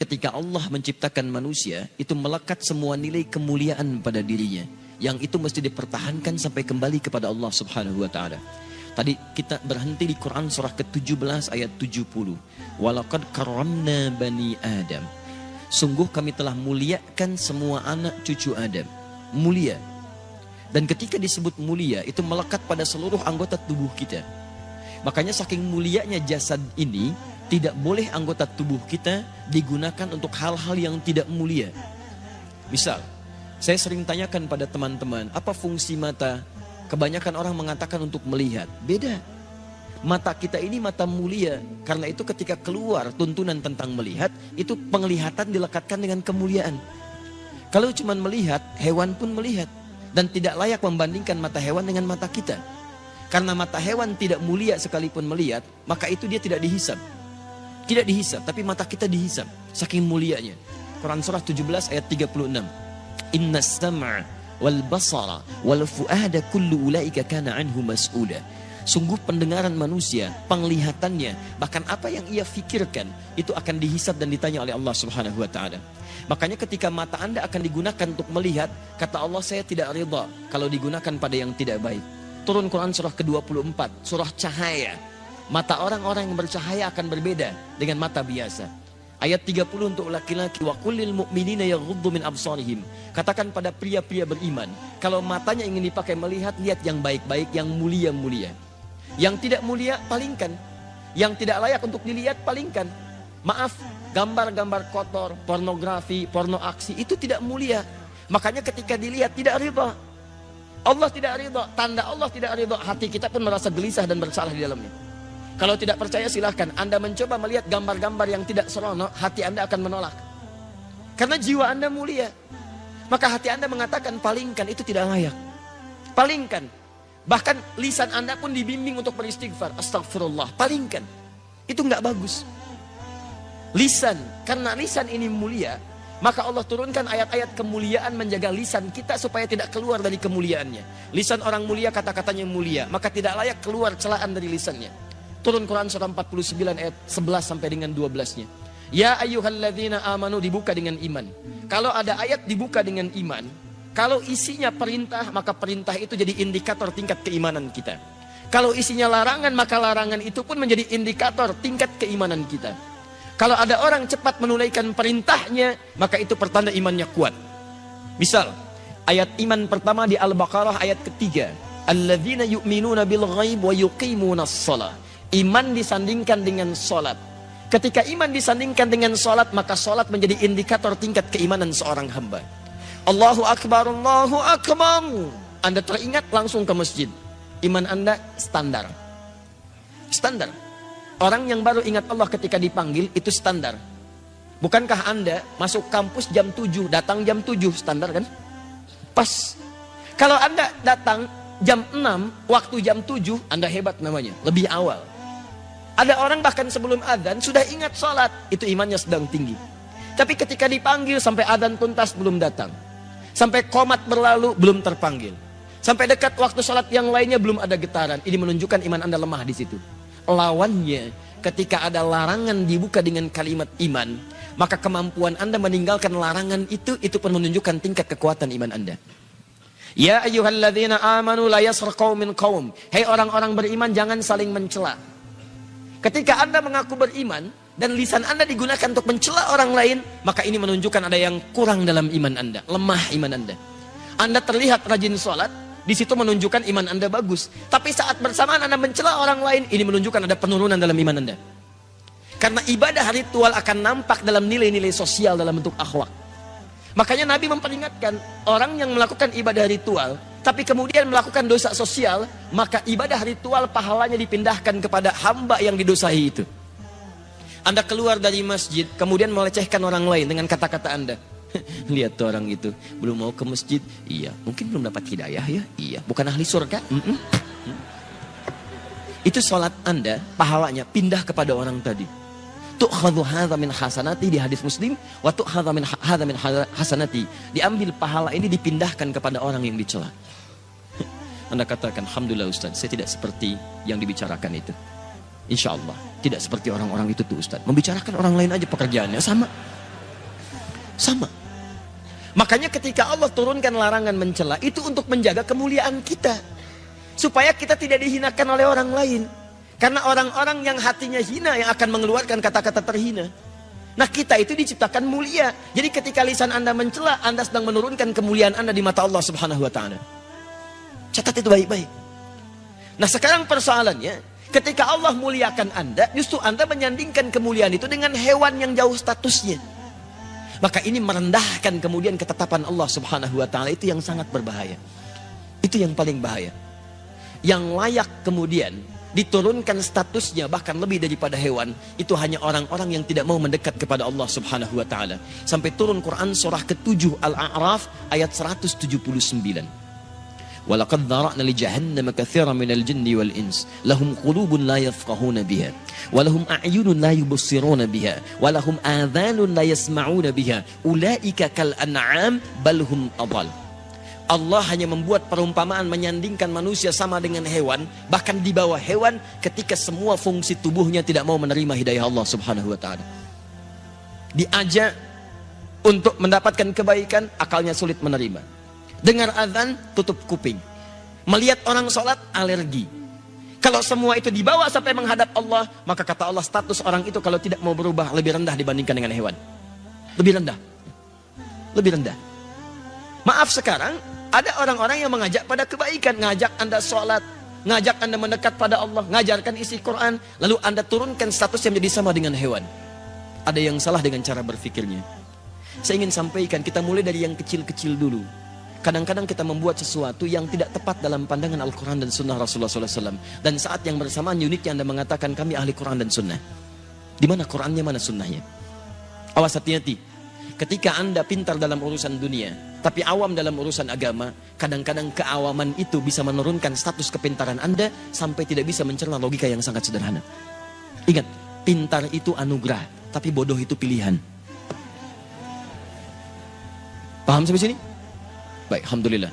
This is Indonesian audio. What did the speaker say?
ketika Allah menciptakan manusia, itu melekat semua nilai kemuliaan pada dirinya. Yang itu mesti dipertahankan sampai kembali kepada Allah Subhanahu wa Ta'ala. Tadi kita berhenti di Quran surah ke-17 ayat 70. Walaqad karramna bani Adam. Sungguh kami telah muliakan semua anak cucu Adam. Mulia. Dan ketika disebut mulia, itu melekat pada seluruh anggota tubuh kita. Makanya saking mulianya jasad ini, tidak boleh anggota tubuh kita digunakan untuk hal-hal yang tidak mulia. Misal, saya sering tanyakan pada teman-teman, apa fungsi mata? Kebanyakan orang mengatakan untuk melihat. Beda. Mata kita ini mata mulia. Karena itu ketika keluar tuntunan tentang melihat, itu penglihatan dilekatkan dengan kemuliaan. Kalau cuma melihat, hewan pun melihat. Dan tidak layak membandingkan mata hewan dengan mata kita. Karena mata hewan tidak mulia sekalipun melihat, maka itu dia tidak dihisab. Tidak dihisab, tapi mata kita dihisab. Saking mulianya. Quran surah 17 ayat 36. Inna sam'a wal basara wal fu'ada kullu ulaika kana anhu mas'ula. Sungguh pendengaran manusia, penglihatannya, bahkan apa yang ia fikirkan, itu akan dihisab dan ditanya oleh Allah Subhanahu wa Ta'ala. Makanya ketika mata Anda akan digunakan untuk melihat, kata Allah, saya tidak ridha kalau digunakan pada yang tidak baik. Turun Quran surah ke-24, surah cahaya. Mata orang-orang yang bercahaya akan berbeda dengan mata biasa. Ayat 30 untuk laki-laki, wa kullil mu'minina yaghuddu min absarihim. Katakan pada pria-pria beriman, kalau matanya ingin dipakai melihat, lihat yang baik-baik, yang mulia-mulia. Yang tidak mulia, palingkan. Yang tidak layak untuk dilihat, palingkan. Maaf, gambar-gambar kotor, pornografi, porno aksi, itu tidak mulia. Makanya ketika dilihat, tidak ridha. Allah tidak ridha, tanda Allah tidak ridha, hati kita pun merasa gelisah dan bersalah di dalamnya. Kalau tidak percaya silahkan, Anda mencoba melihat gambar-gambar yang tidak seronok, hati Anda akan menolak. Karena jiwa Anda mulia. Maka hati Anda mengatakan, palingkan, itu tidak layak. Palingkan. Bahkan lisan Anda pun dibimbing untuk beristighfar. Astagfirullah, palingkan. Itu nggak bagus. Lisan, karena lisan ini mulia, maka Allah turunkan ayat-ayat kemuliaan menjaga lisan kita supaya tidak keluar dari kemuliaannya. Lisan orang mulia kata-katanya mulia, maka tidak layak keluar celaan dari lisannya. Turun Quran surah 49 ayat 11 sampai dengan 12-nya. Ya ayyuhalladzina amanu, dibuka dengan iman. Kalau ada ayat dibuka dengan iman, kalau isinya perintah, maka perintah itu jadi indikator tingkat keimanan kita. Kalau isinya larangan, maka larangan itu pun menjadi indikator tingkat keimanan kita. Kalau ada orang cepat menunaikan perintahnya, maka itu pertanda imannya kuat. Misal, ayat iman pertama di Al-Baqarah ayat ketiga. Alladzina yu'minuna bil ghaib wa yuqimunas shalah. Iman disandingkan dengan sholat. Ketika iman disandingkan dengan sholat, maka sholat menjadi indikator tingkat keimanan seorang hamba. Allahu Akbar, Allahu Akbar. Anda teringat langsung ke masjid. Iman Anda standar. Standar. Orang yang baru ingat Allah ketika dipanggil, itu standar. Bukankah Anda masuk kampus jam 7, datang jam 7, standar kan? Pas. Kalau Anda datang jam 6, waktu jam 7, Anda hebat namanya, lebih awal. Ada orang bahkan sebelum adzan sudah ingat sholat, itu imannya sedang tinggi. Tapi ketika dipanggil sampai adzan tuntas belum datang. Sampai qomat berlalu belum terpanggil. Sampai dekat waktu sholat yang lainnya belum ada getaran. Ini menunjukkan iman Anda lemah di situ. Lawannya, ketika ada larangan dibuka dengan kalimat iman, maka kemampuan Anda meninggalkan larangan itu pun menunjukkan tingkat kekuatan iman Anda. Ya ayyuhalladzina amanu la yaskhar qaumin qaum. Hei orang-orang beriman, jangan saling mencela. Ketika Anda mengaku beriman dan lisan Anda digunakan untuk mencela orang lain, maka ini menunjukkan ada yang kurang dalam iman Anda, lemah iman Anda. Anda terlihat rajin sholat, di situ menunjukkan iman Anda bagus. Tapi saat bersamaan Anda mencela orang lain, ini menunjukkan ada penurunan dalam iman Anda. Karena ibadah ritual akan nampak dalam nilai-nilai sosial dalam bentuk akhlak. Makanya Nabi memperingatkan, orang yang melakukan ibadah ritual tapi kemudian melakukan dosa sosial, maka ibadah ritual pahalanya dipindahkan kepada hamba yang didosai itu. Anda keluar dari masjid, kemudian melecehkan orang lain dengan kata-kata Anda. Lihat tuh orang itu, belum mau ke masjid. Iya, mungkin belum dapat hidayah ya. Iya, bukan ahli surga. Itu sholat Anda, pahalanya pindah kepada orang tadi. Tu'khadhu hadza min hasanati di hadis Muslim, wa tu'khadhu min hadza min hasanati. Diambil pahala ini dipindahkan kepada orang yang dicela. Anda katakan, alhamdulillah Ustaz, saya tidak seperti yang dibicarakan itu. Insya Allah tidak seperti orang-orang itu tuh Ustaz. Membicarakan orang lain aja pekerjaannya sama. Sama. Makanya ketika Allah turunkan larangan mencela, itu untuk menjaga kemuliaan kita. Supaya kita tidak dihinakan oleh orang lain. Karena orang-orang yang hatinya hina yang akan mengeluarkan kata-kata terhina. Nah, kita itu diciptakan mulia. Jadi ketika lisan Anda mencela, Anda sedang menurunkan kemuliaan Anda di mata Allah Subhanahu wa taala. Catat itu baik-baik. Nah, sekarang persoalannya, ketika Allah muliakan Anda, justru Anda menyandingkan kemuliaan itu dengan hewan yang jauh statusnya. Maka ini merendahkan kemudian ketetapan Allah Subhanahu wa taala, itu yang sangat berbahaya. Itu yang paling bahaya. Yang layak kemudian diturunkan statusnya bahkan lebih daripada hewan, itu hanya orang-orang yang tidak mau mendekat kepada Allah Subhanahu wa taala. Sampai turun Quran surah ke-7 Al-A'raf ayat 179. Walaqad dhara'na li jahannama katsiran minal jinni wal ins lahum qulubun la yafqahuna biha wa lahum a'yunun la yubsiruna biha wa lahum adhanun la yasma'una biha ulaika kal an'am bal hum adall. Allah hanya membuat perumpamaan menyandingkan manusia sama dengan hewan, bahkan di bawah hewan ketika semua fungsi tubuhnya tidak mau menerima hidayah Allah Subhanahu wa taala. Diajak untuk mendapatkan kebaikan, akalnya sulit menerima. Dengar azan, tutup kuping. Melihat orang sholat, alergi. Kalau semua itu dibawa sampai menghadap Allah, maka kata Allah status orang itu kalau tidak mau berubah lebih rendah dibandingkan dengan hewan. Lebih rendah. Lebih rendah. Maaf, sekarang ada orang-orang yang mengajak pada kebaikan, ngajak Anda sholat, ngajak Anda mendekat pada Allah, ngajarkan isi Quran, lalu Anda turunkan status yang menjadi sama dengan hewan. Ada yang salah dengan cara berpikirnya. Saya ingin sampaikan, kita mulai dari yang kecil-kecil dulu. Kadang-kadang kita membuat sesuatu yang tidak tepat dalam pandangan Al-Quran dan Sunnah Rasulullah SAW. Dan saat yang bersamaan uniknya Anda mengatakan kami ahli Quran dan Sunnah. Di mana Qurannya, mana Sunnahnya? Awas, hati-hati. Ketika Anda pintar dalam urusan dunia, tapi awam dalam urusan agama, kadang-kadang keawaman itu bisa menurunkan status kepintaran Anda sampai tidak bisa mencerna logika yang sangat sederhana. Ingat, pintar itu anugerah, tapi bodoh itu pilihan. Paham sampai sini? Baik, alhamdulillah.